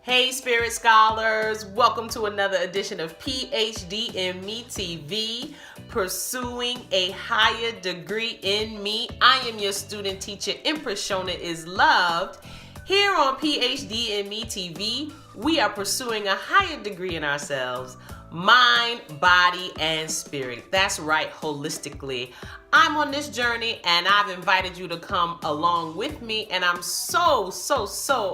Hey Spirit Scholars, welcome to another edition of PHDinMETV, Pursuing a Higher Degree in Me. I am your student teacher, Empress Shona is Loved. Here on PHDinMETV, we are pursuing a higher degree in ourselves, mind, body, and spirit. That's right, holistically. I'm on this journey and I've invited you to come along with me, and I'm so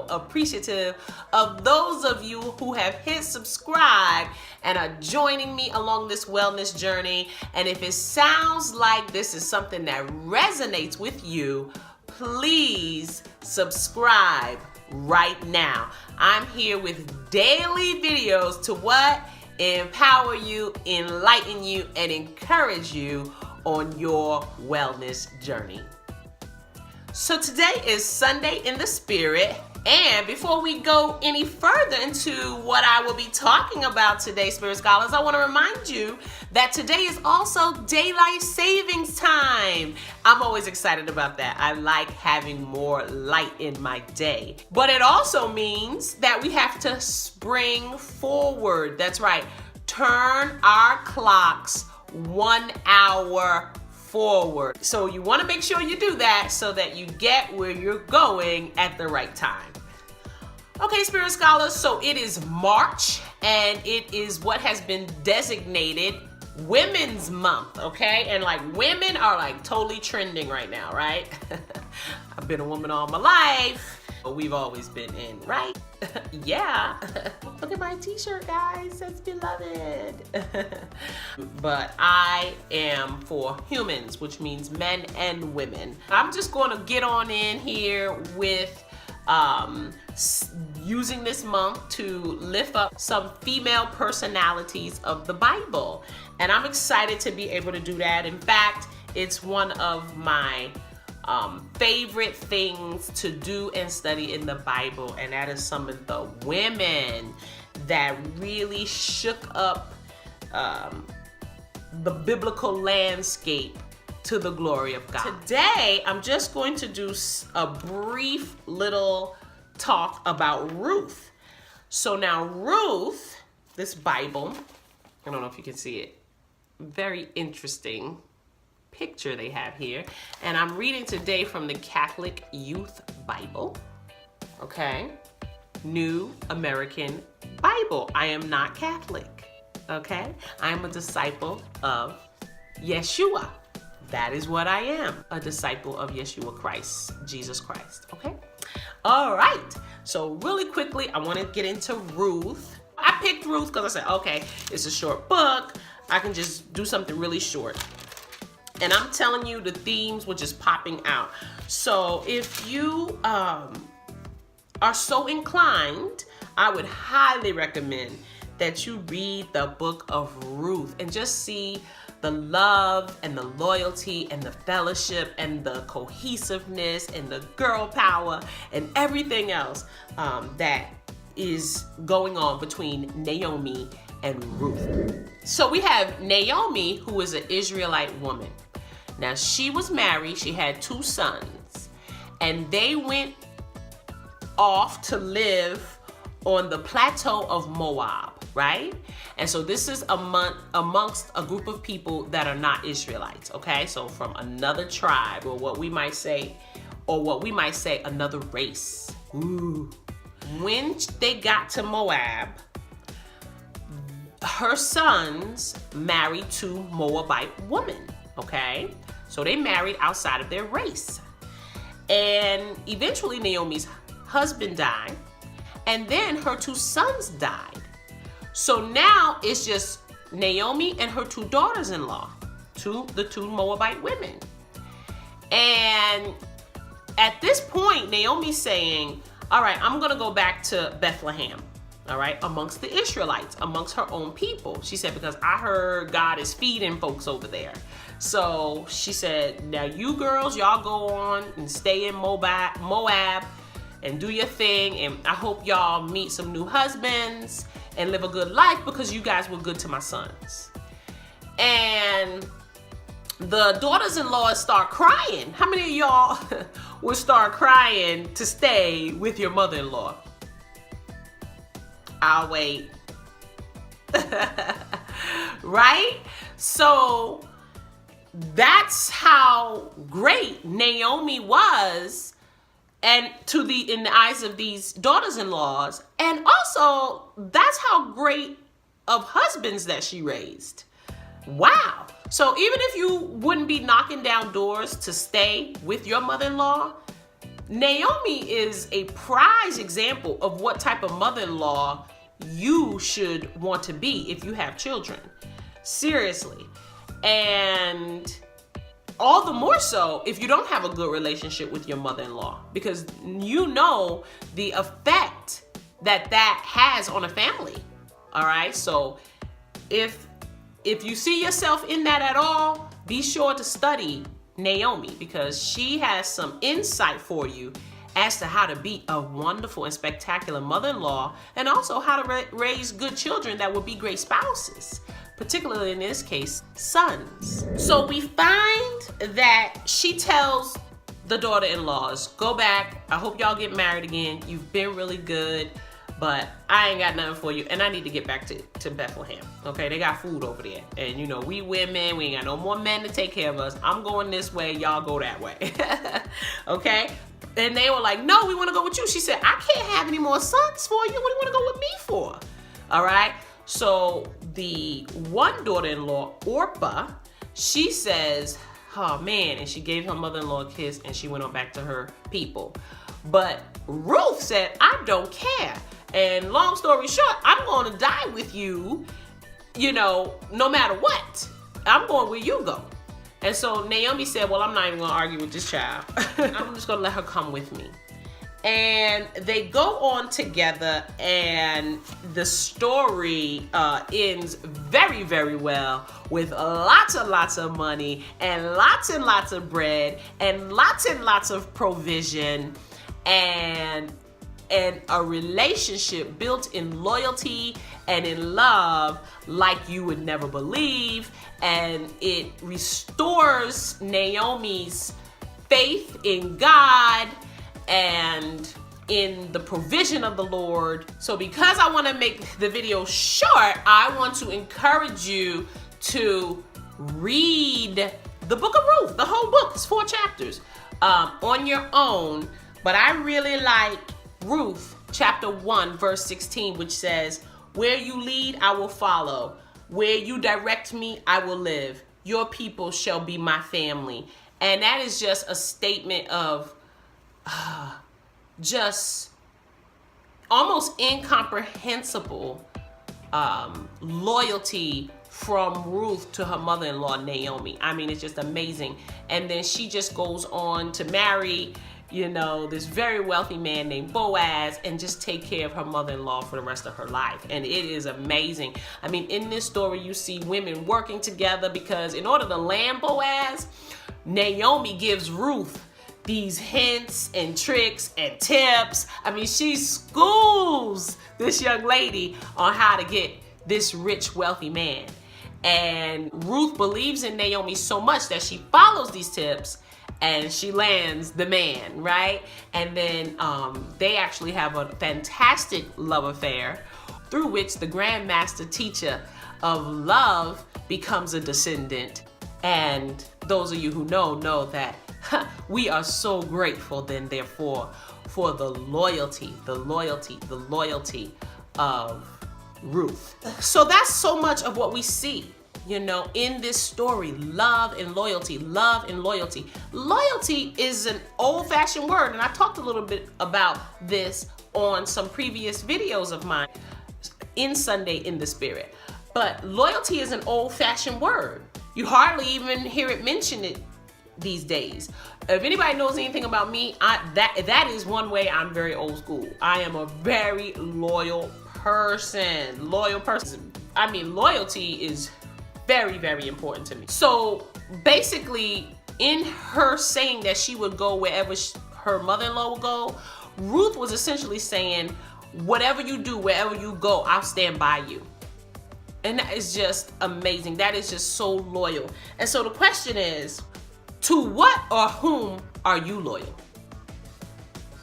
appreciative of those of you who have hit subscribe and are joining me along this wellness journey. And if it sounds like this is something that resonates with you, please subscribe right now. I'm here with daily videos to what? Empower you, enlighten you, and encourage you on your wellness journey. So today is Sunday in the Spirit, and before we go any further into what I will be talking about today, Spirit Scholars, I want to remind you that today is also daylight savings time. I'm always excited about that. I like having more light in my day. But it also means that we have to spring forward. That's right. Turn our clocks 1 hour forward. So you want to make sure you do that so that you get where you're going at the right time. Okay, Spirit Scholars, so it is March and it is what has been designated Women's Month, okay? And like women are like totally trending right now, right? I've been a woman all my life. We've always been in, right? Yeah. Look at my t-shirt, guys. It says beloved. But I am for humans, which means men and women. I'm just going to get on in here with using this month to lift up some female personalities of the Bible. And I'm excited to be able to do that. In fact, it's one of my favorite things to do and study in the Bible, and that is some of the women that really shook up the biblical landscape to the glory of God. Today, I'm just going to do a brief little talk about Ruth. So now Ruth, this Bible, I don't know if you can see it, very interesting picture they have here, and I'm reading today from the Catholic Youth Bible, okay? New American Bible. I am not Catholic, okay? I am a disciple of Yeshua. That is what I am, a disciple of Yeshua Christ, Jesus Christ, okay? All right, so really quickly, I want to get into Ruth. I picked Ruth because I said, okay, it's a short book. I can just do something really short. And I'm telling you, the themes were just popping out. So if you are so inclined, I would highly recommend that you read the book of Ruth and just see the love and the loyalty and the fellowship and the cohesiveness and the girl power and everything else that is going on between Naomi and Ruth. So we have Naomi, who is an Israelite woman. Now she was married, she had 2 sons, and they went off to live on the plateau of Moab, right? And so this is amongst a group of people that are not Israelites, okay? So from another tribe, or what we might say another race. Ooh. When they got to Moab, her sons married 2 Moabite women, okay? So they married outside of their race. And eventually Naomi's husband died, and then her 2 sons died. So now it's just Naomi and her 2 daughters-in-law, the 2 Moabite women. And at this point, Naomi's saying, all right, I'm gonna go back to Bethlehem, all right, amongst the Israelites, amongst her own people. She said, because I heard God is feeding folks over there. So she said, now you girls, y'all go on and stay in Moab and do your thing. And I hope y'all meet some new husbands and live a good life, because you guys were good to my sons. And the daughters-in-law start crying. How many of y'all would start crying to stay with your mother-in-law? I'll wait. Right? So that's how great Naomi was, and in the eyes of these daughters-in-laws, and also that's how great of husbands that she raised. Wow. So even if you wouldn't be knocking down doors to stay with your mother-in-law, Naomi is a prize example of what type of mother-in-law you should want to be if you have children. Seriously. And all the more so if you don't have a good relationship with your mother-in-law, because you know the effect that has on a family. All right. So if you see yourself in that at all, be sure to study Naomi, because she has some insight for you as to how to be a wonderful and spectacular mother-in-law, and also how to raise good children that will be great spouses, particularly in this case, sons. So we find that she tells the daughter-in-laws, go back, I hope y'all get married again, you've been really good, but I ain't got nothing for you, and I need to get back to Bethlehem. Okay, they got food over there, and you know, we women, we ain't got no more men to take care of us. I'm going this way, y'all go that way. Okay? And they were like, no, we want to go with you. She said, I can't have any more sons for you. What do you want to go with me for? All right? So the one daughter-in-law, Orpah, she says, oh man, and she gave her mother-in-law a kiss, and she went on back to her people. But Ruth said, I don't care. And long story short, I'm going to die with you, no matter what. I'm going where you go. And so Naomi said, well, I'm not even going to argue with this child. I'm just going to let her come with me. And they go on together, and the story ends very, very well, with lots and lots of money and lots of bread and lots of provision, and a relationship built in loyalty and in love like you would never believe. And it restores Naomi's faith in God and in the provision of the Lord. So because I want to make the video short, I want to encourage you to read the book of Ruth, the whole book. It's 4 chapters on your own. But I really like Ruth chapter 1 verse 16, which says, where you lead, I will follow. Where you direct me, I will live. Your people shall be my family. And that is just a statement of just almost incomprehensible loyalty from Ruth to her mother-in-law, Naomi. I mean, it's just amazing. And then she just goes on to marry, this very wealthy man named Boaz, and just take care of her mother-in-law for the rest of her life. And it is amazing. I mean, in this story, you see women working together, because in order to land Boaz, Naomi gives Ruth these hints and tricks and tips. I mean, she schools this young lady on how to get this rich, wealthy man. And Ruth believes in Naomi so much that she follows these tips, and she lands the man, right? And then they actually have a fantastic love affair, through which the grandmaster teacher of love becomes a descendant. And those of you who know that we are so grateful then, therefore, for the loyalty of Ruth. So that's so much of what we see, in this story. Love and loyalty, love and loyalty. Loyalty is an old-fashioned word, and I talked a little bit about this on some previous videos of mine in Sunday in the Spirit. But loyalty is an old-fashioned word. You hardly even hear it mentioned these days. If anybody knows anything about me, that is one way I'm very old school. I am a very loyal person. I mean, loyalty is very, very important to me. So basically, in her saying that she would go wherever her mother-in-law would go, Ruth was essentially saying, whatever you do, wherever you go, I'll stand by you. And that is just amazing. That is just so loyal. And so the question is, to what or whom are you loyal?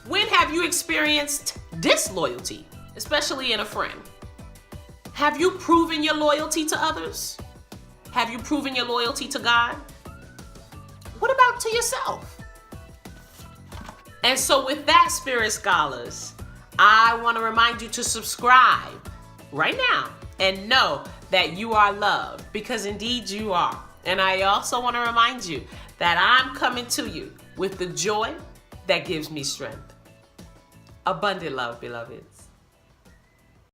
When have you experienced disloyalty? especially in a friend. Have you proven your loyalty to others? Have you proven your loyalty to God? What about to yourself? And so with that, Spirit Scholars, I want to remind you to subscribe right now and know that you are loved, because indeed you are. And I also want to remind you that I'm coming to you with the joy that gives me strength. Abundant love, beloveds.